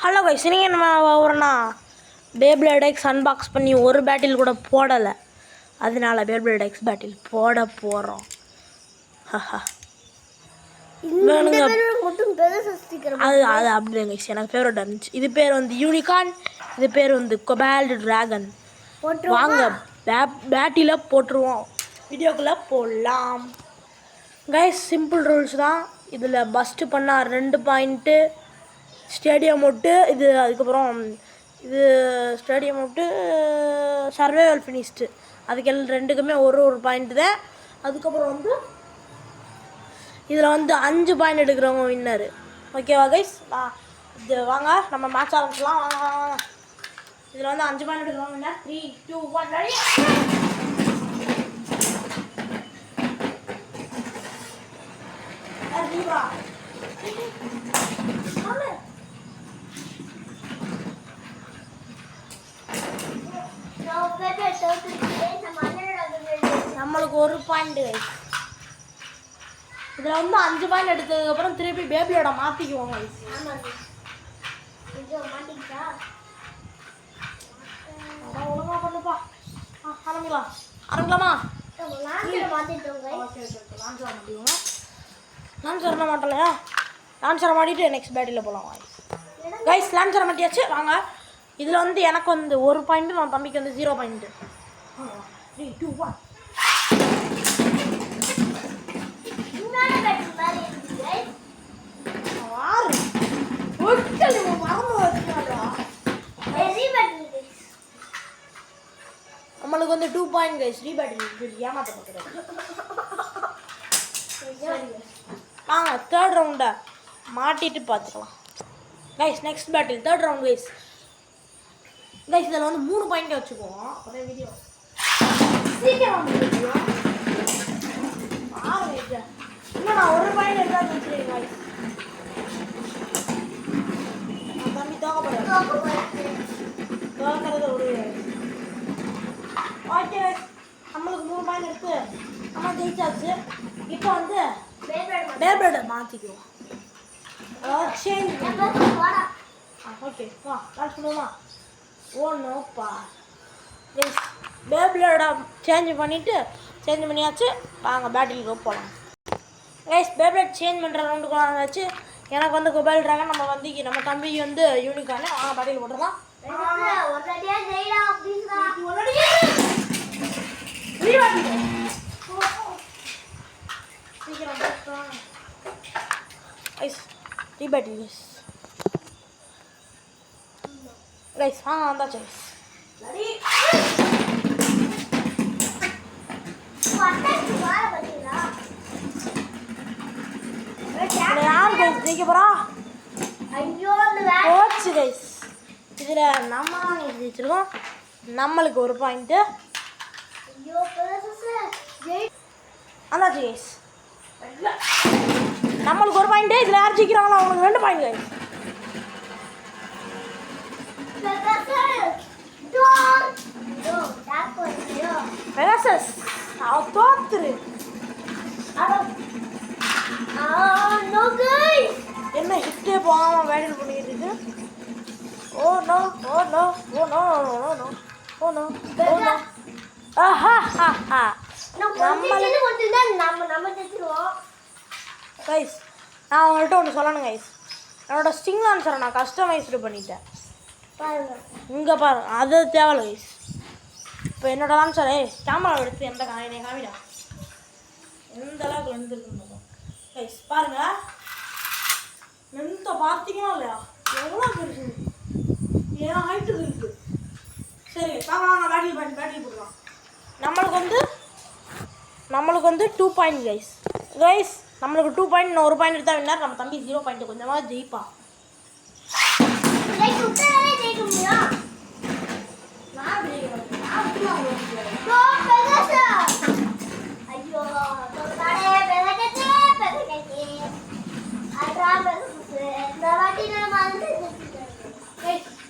Hello guys, நீங்கள் நம்ம வரனா beyblade X unbox பண்ணி ஒரு பேட்டில் கூட போடலை. அதனால பேப்ளேட் எக்ஸ் பேட்டில் போட போகிறோம். அது அது அப்படியே கைஸ், எனக்கு ஃபேவரட் இருந்துச்சு. இது பேர் வந்து யூனிகார்ன், இது பேர் வந்து கொபால்ட் டிராகன். வாங்க பேட்டில் போட்டுருவோம், வீடியோக்குள்ளே போடலாம். கைஸ் சிம்பிள் ரூல்ஸ் தான். இதில் பஸ்ட்டு பண்ணால் 2 பாயிண்ட்டு, ஸ்டேடியம் விட்டு இது, அதுக்கப்புறம் இது ஸ்டேடியம் விட்டு சர்வைவல் ஃபினிஷ்டு, அதுக்கு ரெண்டுக்குமே ஒரு பாயிண்ட்டு தான். அதுக்கப்புறம் வந்து இதில் வந்து 5 பாயிண்ட் எடுக்கிறவங்க வின்னரு. ஓகேவா கைஸ்? இது வாங்க நம்ம மேட்ச் ஆரம்பிச்சலாம். வாங்க வாங்க. இதில் வந்து 5 பாயிண்ட் எடுக்கிறவங்க வின்னர். 3, 2, 1 ரெடி. நம்மளுக்கு 1 பாயிண்ட். இதில் வந்து 5 பாயிண்ட் எடுத்ததுக்கப்புறம் திருப்பி பேபியோட மாற்றிக்குவோம். ஒழுங்கா பண்ணுப்பா. ஆரம்பிக்கலாம். ஆரம்பிக்கலாமா? லான்ச்சர் மாட்டலையா? லான்ச்சரை மாட்டிட்டு நெக்ஸ்ட் பேட்டில் போகலாம். கைஸ் லான்ச்சரை மாட்டியாச்சு. வாங்க. இதில் வந்து எனக்கு வந்து 1 பாயிண்ட்டு, நான் தம்பிக்கு வந்து 0 பாயிண்ட்டு. 3, 2, 1. நம்மளுக்கு வந்து 2 பாயிண்ட் கைஸ். ரீபேட்டில் ஏமாற்ற பார்க்குறேன். வாங்க தேர்ட் ரவுண்டை மாட்டிட்டு பார்த்துக்கலாம் guys. Next battle third round guys. Guys இதில் வந்து 3 பாயிண்ட்டை வச்சுக்குவோம். ஒரே வீடியோ சீக்கிரம் இன்னும் நான் 1 பாயிண்ட் எடுத்தால் வச்சுருக்கேன் கைஸ். தம்பி தோக்கிறது ஒரு ஓகே. நம்மளுக்கு 3 பாயிண்ட் எடுத்து நம்ம ஜெயிச்சாச்சு. இப்போ வந்து பேப்ளேடை மாற்றிக்குவோம், அதாவது சேஞ்ச் பண்ணுவோம். ஓகே வா லான்ச் பண்ணுவோமா? நோப்பா எஸ், பேப்ளேடை சேஞ்ச் பண்ணியாச்சு. வாங்க பேட்டிலுக்கு போகலாம் கைஸ். பேப்ளேட் சேஞ்ச் பண்ணுற ரவுண்டுக்கு வச்சு எனக்கு வந்து கொபால் டிராகன், நம்ம தம்பி வந்து யூனிகார்னு. வாங்க பேட்டில் போட்டுடலாம். சீக்கிரம் கைஸ் ரீபேட்டில் கைஸ். வாங்க வந்தாச்சு கைஸ். யார் கைஸ் ஜெயிக்க போறா? போச்சு கைஸ். இதில் நம்ம ஜெயிச்சிருக்கோம். நம்மளுக்கு 1 பாயிண்ட்டு. அந்தாச்சு கைஸ். நம்மளுக்கு 1 பாயிண்ட்டு. இதில் யார் ஜெயிக்கிறாங்களோ அவங்களுக்கு 2 பாயிண்ட் கைஸ். பெகாசஸ் தோத்துரு. என்ன ஹிட்டே போகாமல் பேட்டில் பண்ணிக்கிட்டு இருக்கு. Oh no oh no oh no oh no oh no oh no. Guys நான் உங்கள்கிட்ட ஒன்று சொல்லணும் கைஸ். என்னோட ஸ்டிங் லான்ச்சரை நான் கஸ்டமைஸ்டு பண்ணிட்டேன். இங்கே பாரு, அது தேவையில்ல கைஸ். இப்போ என்னோட லான்ச்சரே கேமரா எடுத்து எந்த காமிடா எந்த அளவுக்கு லென்த் இருக்குன்னு கைஸ் பாருங்க. லென்த்தை பார்த்தீங்கன்னா இல்லையா எவ்வளோ பெருசு, ஏன் ஹைட்டுக்கு இருக்குது. சரி வாங்க பேட்டில் போடலாம். நம்மளுக்கு வந்து 2 பாயிண்ட் கைஸ். நம்மளுக்கு 2 பாயிண்ட், இன்னும் 1 பாயிண்ட் எடுத்தால் வின்னர். நம்ம தம்பி 0 பாயிண்ட். கொஞ்சமாக ஜெயிப்பான்.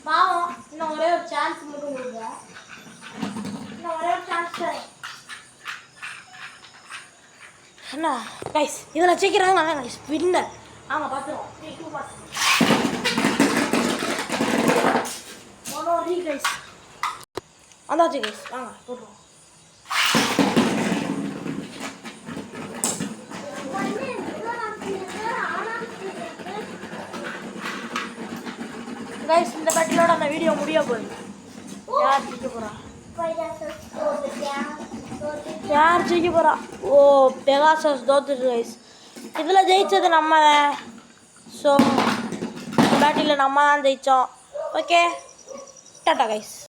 பாவம், இன்னும் ஒரே ஒரு சான்ஸ் மட்டும் கொடுங்க. இன்னும் ஒரே ஒரு சான்ஸ் என்ன கைஸ்? இதில் சீக்கிரம் கைஸ் வின்னர். ஆமாம் பார்த்துருவோம். 3, 2, 1. வந்தாச்சு கைஸ், வாங்க போட்டுருவோம். கைஸ் இந்த பேட்டிலோட அந்த வீடியோ முடிய போகுது. யார் ஜெயிக்க போகிறா? யார் ஜெயிக்க போகிறா? ஓ, பெகாசஸ் தோத்துட்டு கைஸ். இதில் ஜெயித்தது நம்ம தான். ஸோ பேட்டியில் நம்ம தான் ஜெயித்தோம். Okay, tata guys.